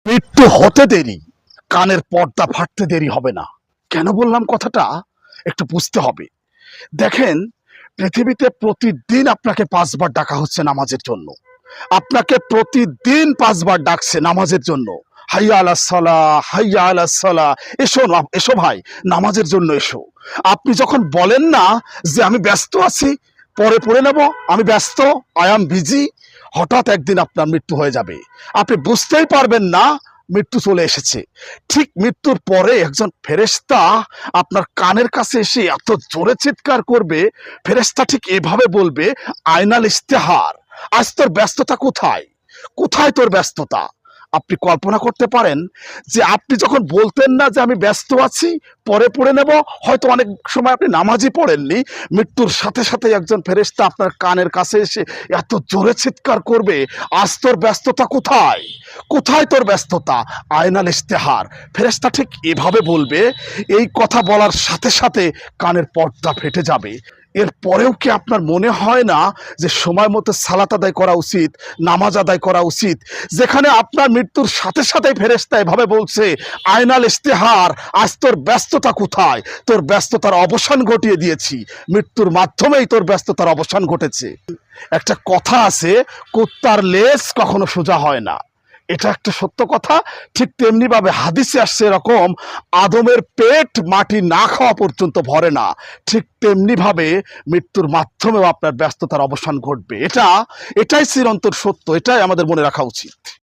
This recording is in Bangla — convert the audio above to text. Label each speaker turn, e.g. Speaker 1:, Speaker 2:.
Speaker 1: মৃত্যু হতে দেরি, কানের পর্দা ফাটতে দেরি হবে না। কেন বললাম কথাটা একটু বুঝতে হবে। দেখেন, পৃথিবীতে প্রতিদিন আপনাকে 5 বার ডাকা হচ্ছে নামাজের জন্য। আপনাকে প্রতিদিন 5 বার ডাকছে নামাজের জন্য। হাইয়া আলাস সালাহ, হাইয়া আলাস সালাহ। এসো না, এসো ভাই, নামাজের জন্য এসো। আপনি যখন বলেন না যে আমি ব্যস্ত আছি, পরে পড়ে নেব, আমি ব্যস্ত, আই অ্যাম বিজি, হঠাৎ একদিন আপনার মৃত্যু হয়ে যাবে। আপনি বুঝতেই পারবেন না মৃত্যু চলে এসেছে। ঠিক মৃত্যুর পরে একজন ফেরেশতা আপনার কানের কাছে এসে এত জোরে চিৎকার করবে, ফেরেশতা ঠিক এভাবে বলবে, আয়নাল ইস্তেহার, আজ তোর ব্যস্ততা কোথায়, কোথায় তোর ব্যস্ততা। আপনি কল্পনা করতে পারেন যে আপনি যখন বলতেন না যে আমি ব্যস্ত আছি, পরে পড়ে নেব, হয়তো অনেক সময় আপনি নামাজই পড়েননি, মৃত্যুর সাথে সাথে একজন ফেরেশতা আপনার কানের কাছে এসে এত জোরে চিৎকার করবে, আজ তোর ব্যস্ততা কোথায়, কোথায় তোর ব্যস্ততা, আয়নাল ইস্তেহার। ফেরেশতা ঠিক এভাবে বলবে। এই কথা বলার সাথে সাথে কানের পর্দা ফেটে যাবে। এর পরেও কি আপনার মনে হয় না যে সময় মতো সালাত আদায় করা উচিত, নামাজ আদায় করা উচিত? যেখানে আপনার মৃত্যুর সাথে সাথে ফেরেশতা এভাবে বলছে, আয়নাল ইস্তেহার, আজ তোর ব্যস্ততা কোথায়, তোর ব্যস্ততার অবসান ঘটিয়ে দিয়েছি, মৃত্যুর মাধ্যমেই তোর ব্যস্ততার অবসান ঘটেছে। একটা কথা আছে, কুত্তার লেজ কখনো সোজা হয় না। এটা একটা সত্য কথা। ঠিক তেমনি ভাবে হাদিসে আসছে এরকম, আদমের পেট মাটি না খাওয়া পর্যন্ত ভরে না। ঠিক তেমনি ভাবে মৃত্যুর মাধ্যমেও আপনার ব্যস্ততার অবসান ঘটবে। এটাই চিরন্তর সত্য, এটাই আমাদের মনে রাখা উচিত।